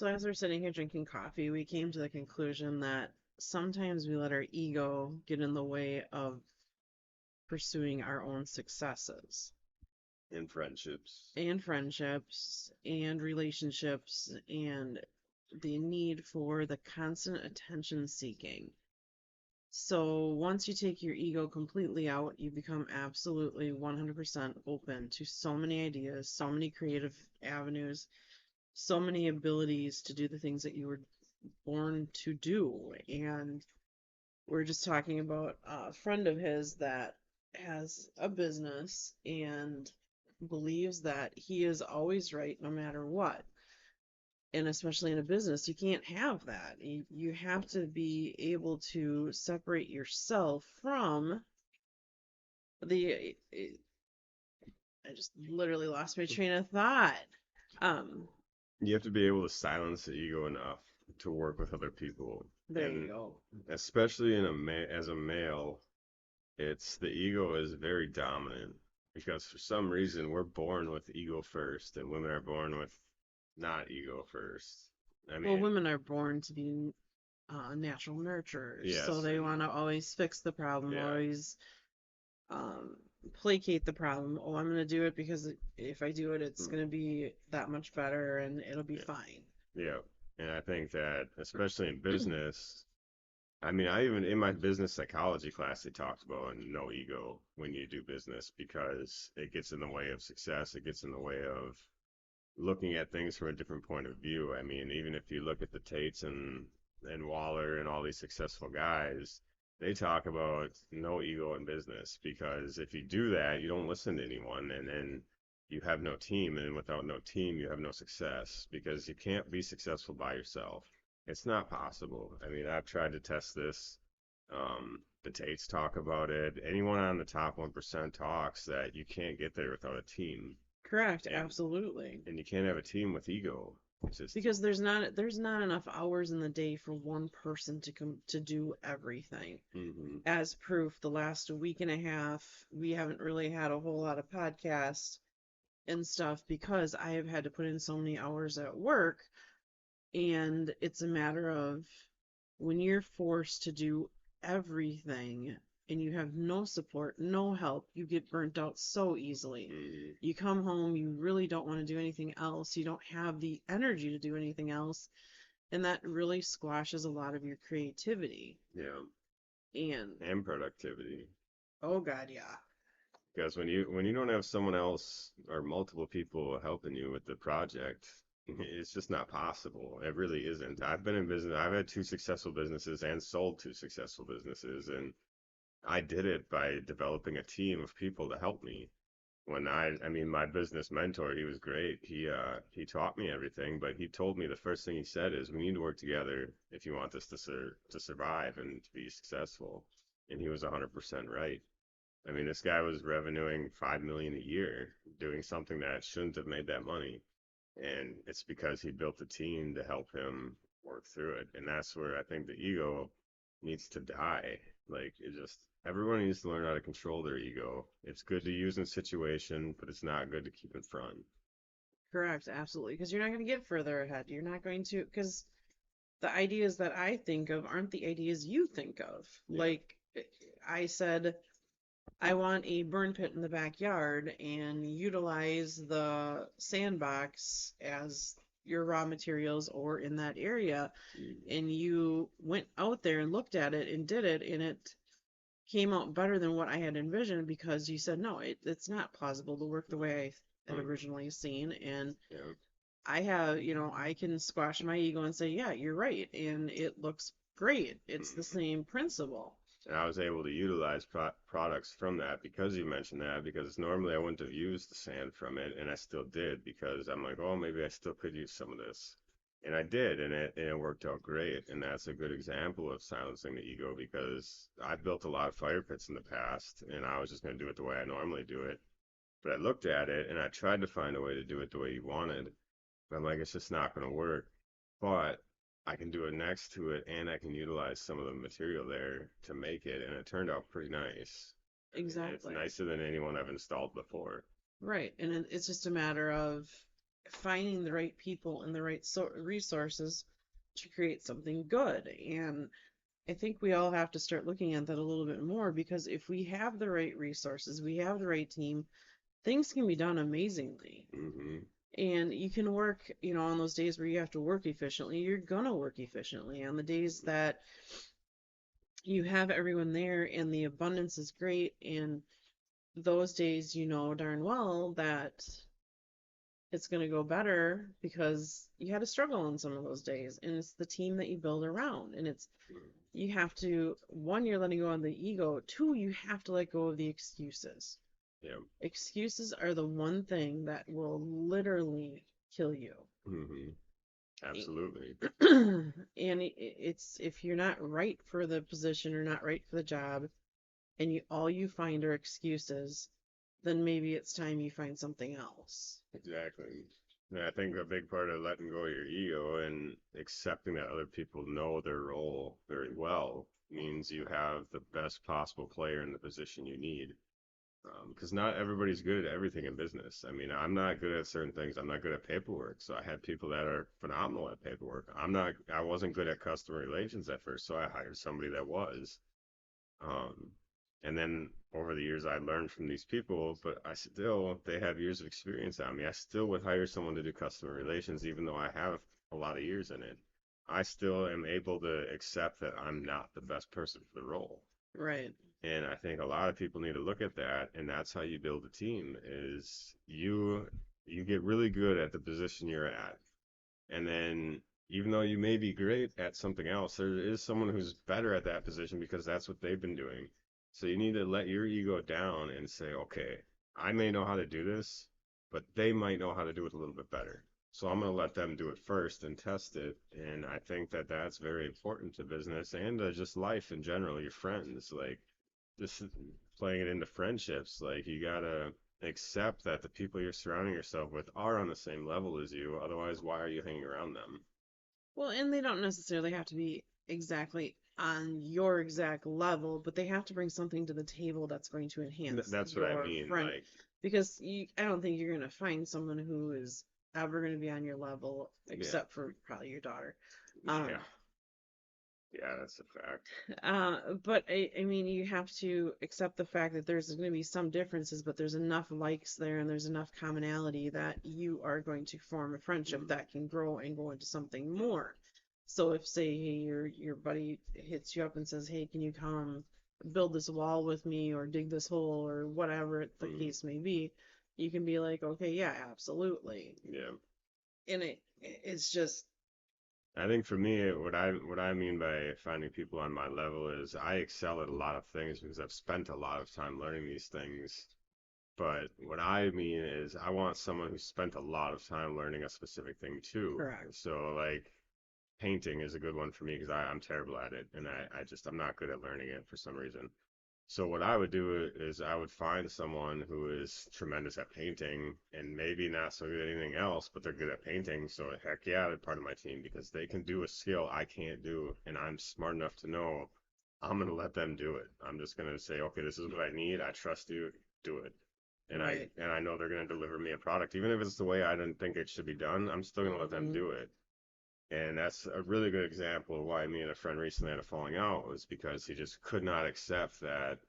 So as we're sitting here drinking coffee, we came to the conclusion that sometimes we let our ego get in the way of pursuing our own successes In friendships. and friendships and relationships and the need for the constant attention seeking. So once you take your ego completely out, you become absolutely 100% open to so many ideas, so many creative avenues, so many abilities to do the things that you were born to do. And we're just talking about a friend of his that has a business and believes that he is always right no matter what. And especially in a business, you can't have that. You have to be able to separate yourself from the. I just literally lost my train of thought. Um, You have to be able to silence the ego enough to work with other people. there you And go. especially as a male, it's the ego is very dominant because for some reason we're born with ego first and women are born with not ego first. I Well, mean, women are born to be natural nurturers, so yes, they and want to always fix the problem, yeah, always um, placate the problem. Oh, I'm going to do it because if I do it, it's mm, going to be that much better and it'll be yeah, fine. yeah. And I think that especially in business, I mean, I even in my business psychology class, they talked about no ego when you do business because it gets in the way of success. It gets in the way of looking at things from a different point of view. I mean, even if you look at the Tates and Waller and all these successful guys, they talk about no ego in business because if you do that, you don't listen to anyone, and then you have no team, and without no team, you have no success because you can't be successful by yourself. It's not possible. I mean, I've tried to test this. The Tates talk about it. Anyone on the top 1% talks that you can't get there without a team. Correct, And absolutely. and you can't have a team with ego. It's just Because there's not enough hours in the day for one person to do everything. hmm As proof, the last week and a half, we haven't really had a whole lot of podcasts and stuff because I have had to put in so many hours at work. And it's a matter of when you're forced to do everything and you have no support, no help, you get burnt out so easily. hmm You come home, you really don't want to do anything else. You don't have the energy to do anything else. And that really squashes a lot of your creativity. yeah, And and productivity. oh God, yeah. Because when you don't have someone else or multiple people helping you with the project, it's just not possible. It really isn't. I've been in business. I've had two successful businesses and sold two successful businesses, and I did it by developing a team of people to help me. I mean, my business mentor, he was great. He taught me everything, but he told me the first thing he said is we need to work together if you want this to survive and to be successful. And he was 100% right. I mean, this guy was revenuing 5 million a year doing something that shouldn't have made that money. And it's because he built a team to help him work through it. And that's where I think the ego needs to die. Like it just everyone needs to learn how to control their ego. It's good to use in situation, but it's not good to keep in front. Correct, absolutely. Because you're not going to get further ahead. You're not going to, because the ideas that I think of aren't the ideas you think of. Yeah. Like I said, I want a burn pit in the backyard and utilize the sandbox as your raw materials or in that area. Mhm. And you went out there and looked at it and did it, and it came out better than what I had envisioned because you said, no, it's not plausible to work the way I had Mhm. originally seen. And Yeah. I have, I can squash my ego and say, yeah, you're right. And it looks great. It's the Mhm. same principle. And I was able to utilize products from that because you mentioned that. Because normally I wouldn't have used the sand from it, and I still did because I'm like, oh, maybe I still could use some of this, and I did, and it worked out great. And that's a good example of silencing the ego because I've built a lot of fire pits in the past, and I was just going to do it the way I normally do it. But I looked at it and I tried to find a way to do it the way you wanted, but I'm like, it's just not going to work. But I can do it next to it, and I can utilize some of the material there to make it, and it turned out pretty nice. I mean, it's Exactly. nicer than anyone I've installed before. Right. And it's just a matter of finding the right people and the right resources to create something good. And I think we all have to start looking at that a little bit more, because if we have the right resources, we have the right team, things can be done amazingly. Hmm. And you can work, on those days where you have to work efficiently, you're gonna work efficiently. On the days that you have everyone there and the abundance is great, and those days you know darn well that it's going to go better because you had to struggle on some of those days, and it's the team that you build around. And it's, you have to, one, you're letting go of the ego, two, you have to let go of the excuses. Yeah. Excuses are the one thing that will literally kill you. Hmm. Absolutely. And it's, if you're not right for the position or not right for the job, and all you find are excuses, then maybe it's time you find something else. Exactly. And I think a big part of letting go of your ego and accepting that other people know their role very well means you have the best possible player in the position you need. Because not everybody's good at everything in business. I mean, I'm not good at certain things. I'm not good at paperwork. So I had people that are phenomenal at paperwork. I wasn't good at customer relations at first, so I hired somebody that was. Um, and then over the years, I learned from these people, but they have years of experience on me. I still would hire someone to do customer relations, even though I have a lot of years in it. I still am able to accept that I'm not the best person for the role. Right. And I think a lot of people need to look at that, and that's how you build a team is you get really good at the position you're at. And then even though you may be great at something else, there is someone who's better at that position because that's what they've been doing. So you need to let your ego down and say, okay, I may know how to do this, but they might know how to do it a little bit better. So I'm going to let them do it first and test it. And I think that that's very important to business and just life in general, your friends. Like, just playing it into friendships, like you gotta accept that the people you're surrounding yourself with are on the same level as you. Otherwise, why are you hanging around them? Well, and they don't necessarily have to be exactly on your exact level, but they have to bring something to the table that's going to enhance That's what I your mean. friend. Like, Because I don't think you're going to find someone who is ever going to be on your level, yeah, except for probably your daughter. yeah, Um, yeah, that's a fact. but I mean, you have to accept the fact that there's going to be some differences, but there's enough likes there and there's enough commonality that you are going to form a friendship Mm-hmm. that can grow and go into something more. So if, say, hey, your buddy hits you up and says, "Hey, can you come build this wall with me or dig this hole or whatever the Mm-hmm. case may be," you can be like, "Okay, yeah, absolutely." Yeah. And it's just I think for me, what I mean by finding people on my level is I excel at a lot of things because I've spent a lot of time learning these things. But what I mean is, I want someone who spent a lot of time learning a specific thing too. correct. So, like, painting is a good one for me because I'm terrible at it, and I'm not good at learning it for some reason. So what I would do is I would find someone who is tremendous at painting and maybe not so good at anything else, but they're good at painting. So heck yeah, they're part of my team because they can do a skill I can't do, and I'm smart enough to know I'm gonna let them do it. I'm just gonna say, okay, this is what I need. I trust you. Do it. Right. And I know they're gonna deliver me a product, even if it's the way I didn't think it should be done. I'm still gonna let them Hmm. do it. And that's a really good example of why me and a friend recently had a falling out was because he just could not accept that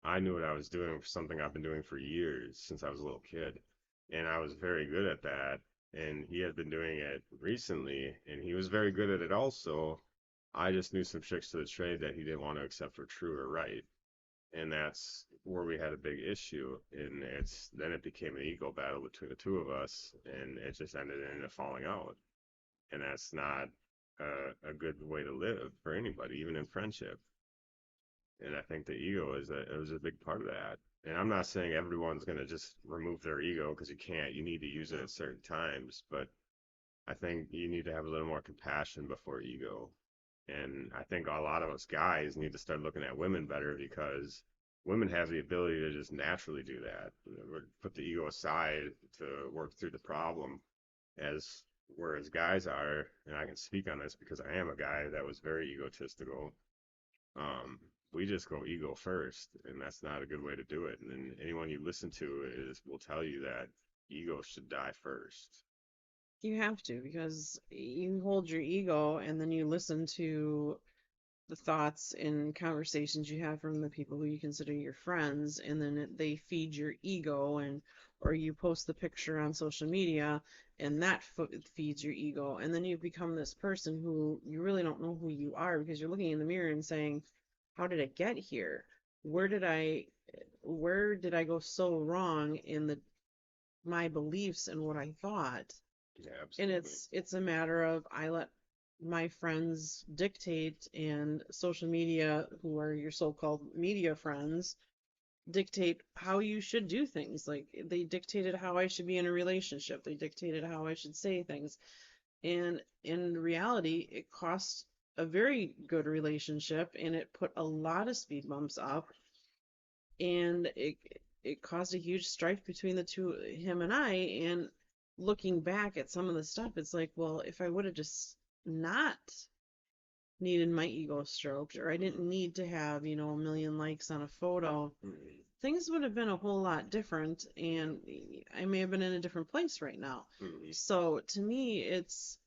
I knew what I was doing for something I've been doing for years since I was a little kid. And I was very good at that. And he had been doing it recently, and he was very good at it also. I just knew some tricks to the trade that he didn't want to accept for true or right. And that's where we had a big issue. And then it became an ego battle between the two of us, and it just ended in a falling out. And that's not a good way to live for anybody, even in friendship. And I think the ego it was a big part of that. And I'm not saying everyone's going to just remove their ego because you can't. You need to use it at certain times, but I think you need to have a little more compassion before ego. And I think a lot of us guys need to start looking at women better because women have the ability to just naturally do that. Put the ego aside to work through the problem as whereas guys are, and I can speak on this because I am a guy that was very egotistical. We just go ego first, and that's not a good way to do it. And then anyone you listen to is will tell you that ego should die first. You have to, because you hold your ego and then you listen to the thoughts and conversations you have from the people who you consider your friends, and then they feed your ego, and or you post the picture on social media and that feeds your ego, and then you become this person who you really don't know who you are, because you're looking in the mirror and saying, how did it get here? where did i where did I go so wrong in the my beliefs and what I thought? Yeah, And absolutely. it's a matter of, I let my friends dictate, and social media, who are your so-called media friends, dictate how you should do things. Like, they dictated how I should be in a relationship, they dictated how I should say things, and in reality it cost a very good relationship, and it put a lot of speed bumps up, and it caused a huge strife between the two, him and I. And looking back at some of the stuff, it's like, well, if I would have just not needed my ego stroked, or I didn't need to have, a million likes on a photo, Mhm. things would have been a whole lot different, and I may have been in a different place right now. Mhm. So to me, it's,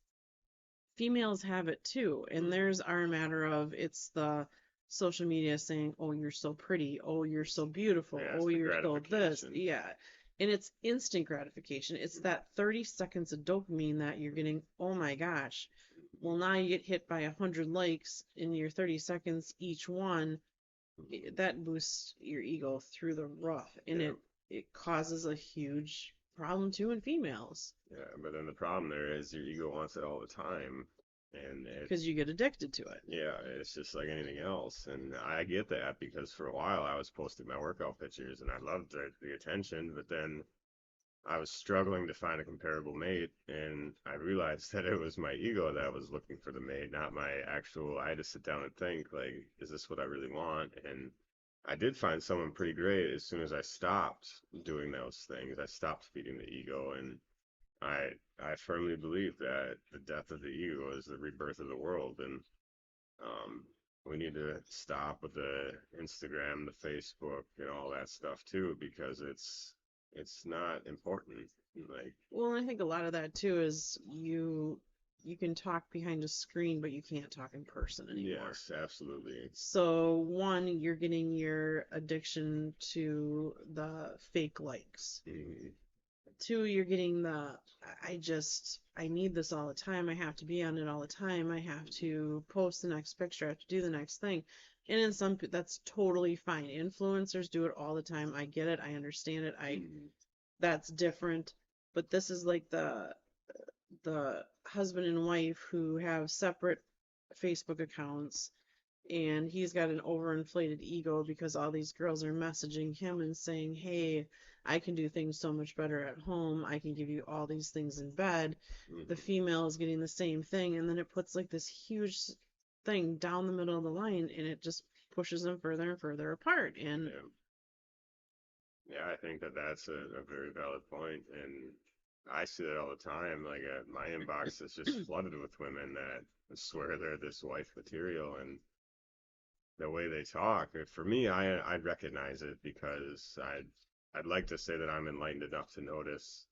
females have it too. And Mhm. there's our matter of, it's the social media saying, oh, you're so pretty, oh, you're so beautiful, Yeah, it's oh, the you're so this. gratification. Yeah. And it's instant gratification. It's that 30 seconds of dopamine that you're getting. Oh my gosh. Well, now you get hit by 100 likes in your 30 seconds each one. Mhm. That boosts your ego through the roof. And Yeah, it causes a huge problem too in females, yeah, but then the problem there is your ego wants it all the time, and it, because you get addicted to it. yeah, it's just like anything else, and I get that because for a while I was posting my workout pictures and I loved the attention, but then I was struggling to find a comparable mate, and I realized that it was my ego that was looking for the mate, not my actual. I had to sit down and think, like, is this what I really want? And I did find someone pretty great as soon as I stopped doing those things. I stopped feeding the ego, and I firmly believe that the death of the ego is the rebirth of the world, and um, we need to stop with the Instagram, the Facebook, and all that stuff too, because it's not important. Like, Well, I think a lot of that too is, you can talk behind a screen, but you can't talk in person anymore. yes, absolutely. So one, you're getting your addiction to the fake likes. Mhm. Two, you're getting the, I need this all the time. I have to be on it all the time. I have to post the next picture. I have to do the next thing. And in some, that's totally fine. Influencers do it all the time. I get it. I understand it. Mhm. That's different. But this is like the husband and wife who have separate Facebook accounts, and he's got an overinflated ego because all these girls are messaging him and saying, "Hey, I can do things so much better at home. I can give you all these things in bed." The Mhm. female is getting the same thing, and then it puts like this huge thing down the middle of the line, and it just pushes them further and further apart. And Yeah, yeah, I think that that's a very valid point, and I see that all the time. Like, my inbox is just flooded with women that swear they're this wife material, and the way they talk. For me, I'd recognize it because I'd like to say that I'm enlightened enough to notice.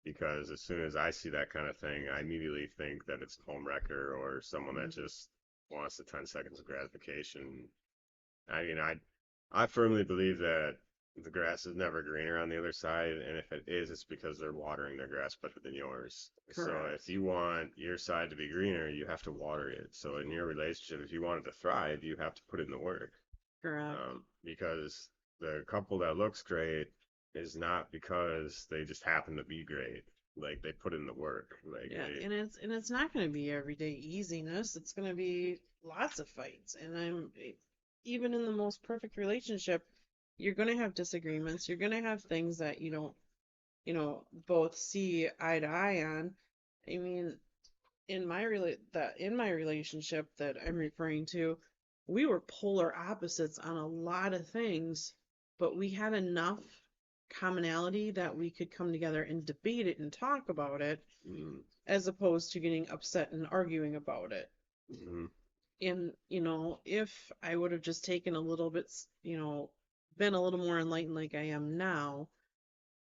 Because as soon as I see that kind of thing, I immediately think that it's a home wrecker or someone that just wants the 10 seconds of gratification. I mean, I firmly believe that the grass is never greener on the other side, and if it is, it's because they're watering their grass better than yours. So if correct, you want your side to be greener, you have to water it. So in your relationship, if you want it to thrive, you have to put in the work. correct. Because the couple that looks great is not because they just happen to be great. Like, they put in the work. Like, Yeah, they, and it's not going to be everyday easiness. It's going to be lots of fights. And even in the most perfect relationship, you're going to have disagreements. You're going to have things that you don't, both see eye to eye on. I mean, in my relationship that I'm referring to, we were polar opposites on a lot of things, but we had enough commonality that we could come together and debate it and talk about it, mm, as opposed to getting upset and arguing about it. mm, And, if I would have just taken a little bit, been a little more enlightened like I am now,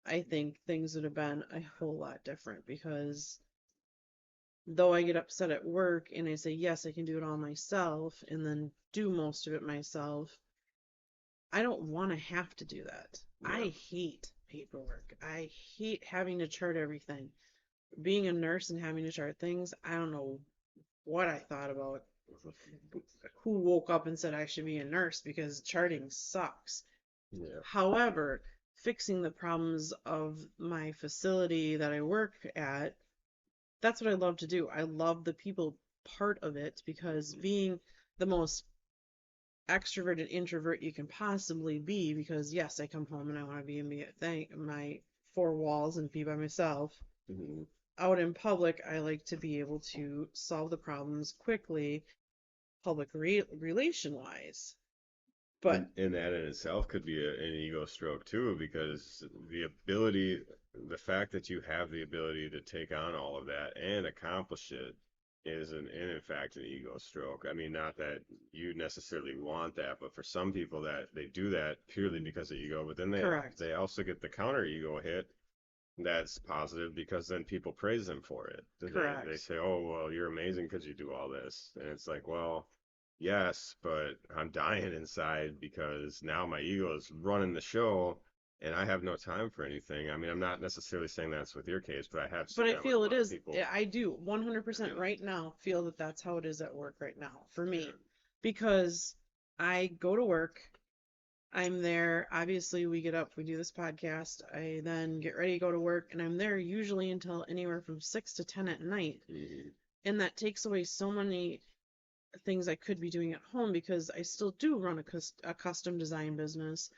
I think things would have been a whole lot different, because though I get upset at work and I say, yes, I can do it all myself and then do most of it myself, I don't want to have to do that. Yeah. I hate paperwork. I hate having to chart everything. Being a nurse and having to chart things, I don't know what I thought about who woke up and said I should be a nurse because charting sucks. Yeah. However, fixing the problems of my facility that I work at, that's what I love to do. I love the people part of it because being the most extroverted introvert you can possibly be, because yes, I come home and I want to be in my four walls and be by myself. Mm-hmm. Out in public, I like to be able to solve the problems quickly, relation wise. But And that in itself could be an ego stroke too, because the fact that you have the ability to take on all of that and accomplish it is in fact an ego stroke. I mean, not that you necessarily want that, but for some people that they do that purely because of ego, but then correct, they also get the counter ego hit that's positive because then people praise them for it. They correct. say, "Oh, well, you're amazing because you do all this," and it's like, well, yes, but I'm dying inside because now my ego is running the show, and I have no time for anything. I mean, I'm not necessarily saying that's with your case, but I have But seen I that with feel a it lot of is, people. I do 100% right now feel that that's how it is at work right now for Yeah, me. Because I go to work, I'm there. Obviously, we get up, we do this podcast. I then get ready to go to work, and I'm there usually until anywhere from 6 to 10 at night. mm-hmm. And that takes away so many things I could be doing at home because I still do run a custom design business.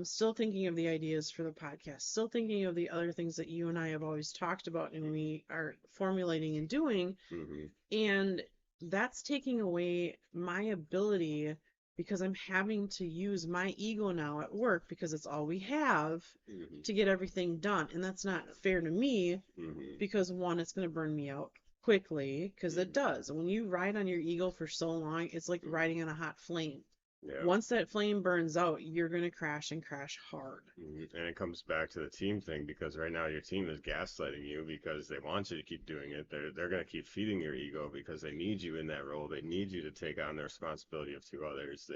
Still thinking of the ideas for the podcast, still thinking of the other things that you and I have always talked about and we are formulating and doing. Mm-hmm. And that's taking away my ability because I'm having to use my ego now at work because it's all we have Mm-hmm. to get everything done. And that's not fair to me Mm-hmm. because one, it's going to burn me out quickly because it Mm-hmm. does. When you ride on your ego for so long, it's like Mm-hmm. riding on a hot flame. Yeah. Once that flame burns out, you're going to crash and crash hard. And it comes back to the team thing because right now your team is gaslighting you because they want you to keep doing it. They're going to keep feeding your ego because they need you in that role. They need you to take on the responsibility of two others.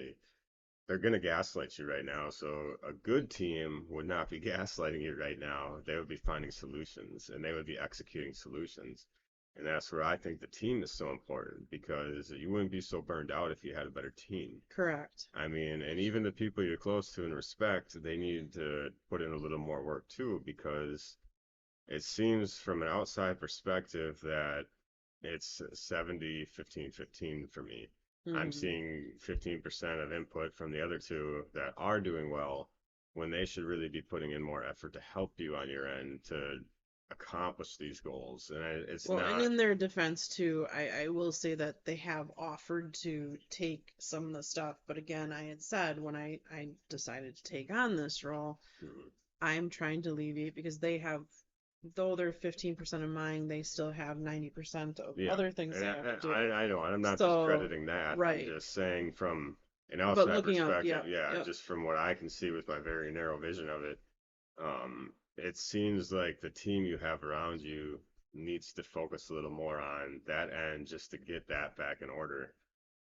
They're going to gaslight you right now. So a good team would not be gaslighting you right now. They would be finding solutions and they would be executing solutions. And that's where I think the team is so important because you wouldn't be so burned out if you had a better team. Correct. I mean, and even the people you're close to and respect, they need to put in a little more work too, because it seems from an outside perspective that it's 70, 15, 15 for me. I'm Hmm. seeing 15% of input from the other two that are doing well when they should really be putting in more effort to help you on your end to accomplish these goals. And it's Well, and not, in their defense too, I will say that they have offered to take some of the stuff, but again, I had said when I decided to take on this role, mm, I'm trying to alleviate because they have, though they're 15% of mine, they still have 90% of yeah, other things and they have to do. I know, and I'm not So, discrediting that. I'm right. just saying from an But outside looking out, perspective, yep, yeah, yep, just from what I can see with my very narrow vision of it, it seems like the team you have around you needs to focus a little more on that end just to get that back in order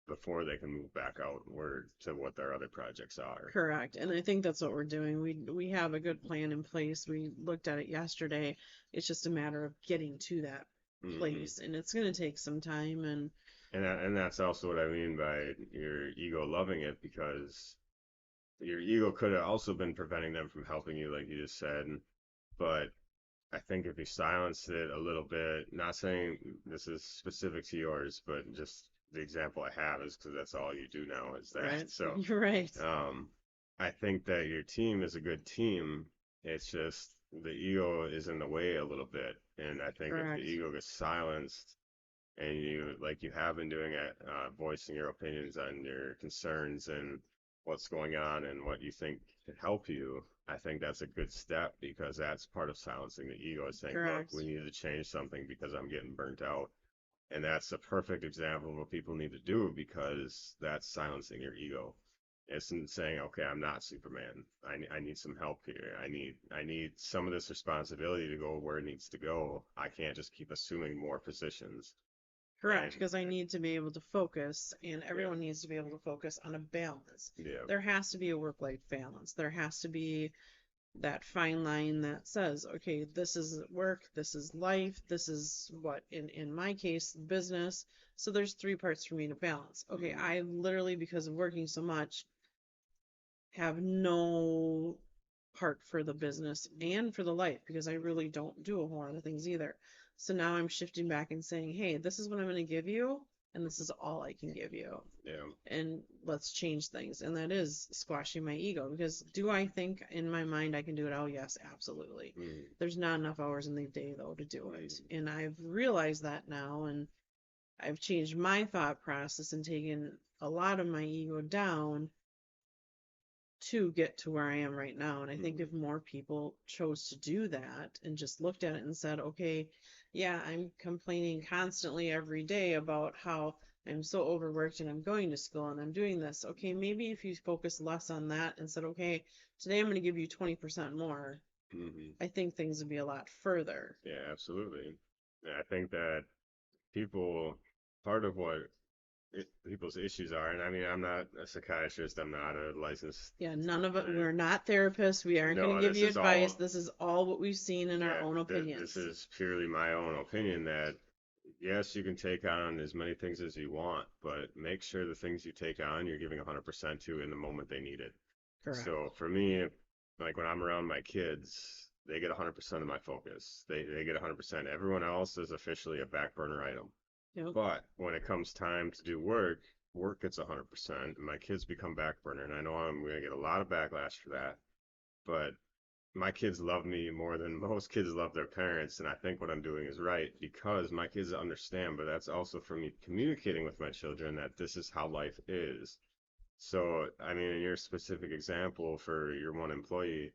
before they can move back outward to what their other projects are. correct. And I think that's what we're doing. We have a good plan in place. We looked at it yesterday. It's just a matter of getting to that Hmm. place, and it's going to take some time and And that's also what I mean by your ego loving it because your ego could have also been preventing them from helping you, like you just said. But I think if you silence it a little bit, not saying this is specific to yours, but just the example I have is because that's all you do now is that. right. So, You're right. um, I think that your team is a good team. It's just the ego is in the way a little bit. And I think if the Correct. ego gets silenced and you, like you have been doing it, voicing your opinions on your concerns and what's going on and what you think can help you, I think that's a good step because that's part of silencing the ego is saying, look, we Correct. need to change something because I'm getting burnt out. And that's a perfect example of what people need to do because that's silencing your ego. isn't saying, okay, I'm not Superman. I need some help here. I need some of this responsibility to go where it needs to go. I can't just keep assuming more positions. Correct, And because I need to be able to focus, and yeah, everyone needs to be able to focus on a balance. yeah, There has to be a work-life balance. There has to be that fine line that says, okay, this is work, this is life, this is what, in my case, business. So there's three parts for me to balance. Okay, mhm, I literally, because of working so much, have no part for the business and for the life because I really don't do a whole lot of things either. So now I'm shifting back and saying, hey, this is what I'm going to give you, and this is all I can give you. yeah, And let's change things. And that is squashing my ego because do I think in my mind I can do it? Oh, yes, absolutely. mm, There's not enough hours in the day, though, to do it. mm, And I've realized that now, and I've changed my thought process and taken a lot of my ego down to get to where I am right now. And I think mm, if more people chose to do that and just looked at it and said, okay, yeah, I'm complaining constantly every day about how I'm so overworked and I'm going to school and I'm doing this. Okay, maybe if you focus less on that and said, okay, today I'm going to give you 20% more, mhm. I think things would be a lot further. Yeah, absolutely. And I think that people, part of what people's issues are, and I mean, I'm not a psychiatrist, I'm not a licensed, Yeah, none of it, uh, we're not therapists. We aren't going to no, give this you is advice. all, This is all what we've seen in our yeah, own this opinions. is purely my own opinion that yes, you can take on as many things as you want, but make sure the things you take on, you're giving 100% to in the moment they need it. Correct. So for me, like when I'm around my kids, they get 100% of my focus. They get 100%. Everyone else is officially a back burner item. Yep. But when it comes time to do work, work gets 100%, and my kids become back burner. And I know I'm going to get a lot of backlash for that. But my kids love me more than most kids love their parents. And I think what I'm doing is right because my kids understand. But that's also for me communicating with my children that this is how life is. So, I mean, in your specific example for your one employee,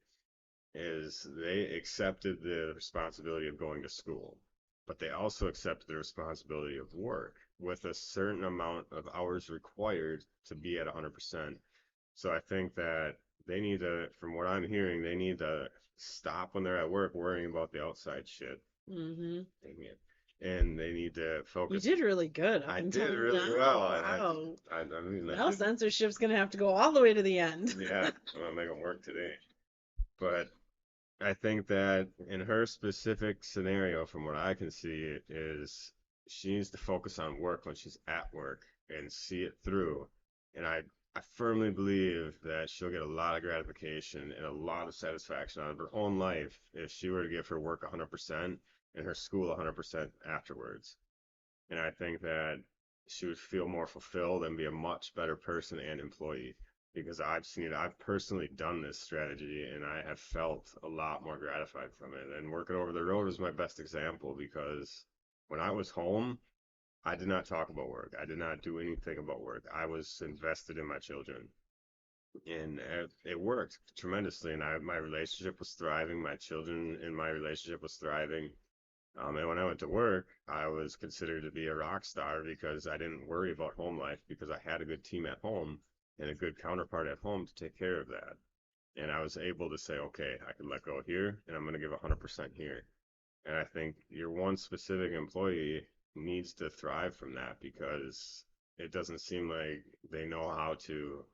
is they accepted the responsibility of going to school, but they also accepted the responsibility of work with a certain amount of hours required to be at 100%. So I think that they need to, from what I'm hearing, they need to stop when they're at work worrying about the outside shit. Mm-hmm. And they need to You focus. did really good up I until did really now. well, and Wow. I mean, I Now did, censorship's gonna have to go all the way to the end. yeah, I'm gonna make them work today. But I think that in her specific scenario, from what I can see, is she needs to focus on work when she's at work and see it through. And I firmly believe that she'll get a lot of gratification and a lot of satisfaction out of her own life if she were to give her work 100% and her school 100% afterwards. And I think that she would feel more fulfilled and be a much better person and employee because I've seen it. I've personally done this strategy and I have felt a lot more gratified from it. And working over the road was my best example because when I was home, I did not talk about work. I did not do anything about work. I was invested in my children. And it worked tremendously. And my relationship was thriving. My children and my relationship was thriving. And when I went to work, I was considered to be a rock star because I didn't worry about home life because I had a good team at home and a good counterpart at home to take care of that. And I was able to say, okay, I can let go here and I'm going to give 100% here. And I think your one specific employee needs to thrive from that because it doesn't seem like they know how to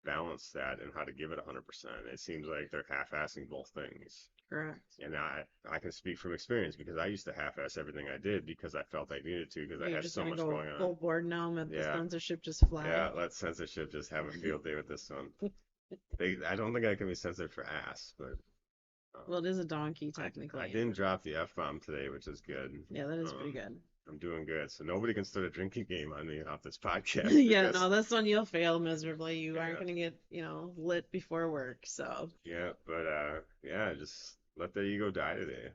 balance that and how to give it 100%. It seems like they're half-assing both things. Correct. And I can speak from experience because I used to half-ass everything I did because I felt I needed to because Yeah, I you're had just so gonna much go going on. full board now and let the Yeah, censorship just fly. yeah. Let censorship just have a field day with this one. I don't think I can be censored for ass, but Well, um, it is a donkey I technically. didn't drop the F-bomb today, which is good. Yeah, that is pretty Um, good. I'm doing good, so nobody can start a drinking game on me off this podcast Yeah, because no, this one you'll fail miserably. You aren't yeah, gonna get, lit before work. So, yeah. But yeah, just let the ego die today.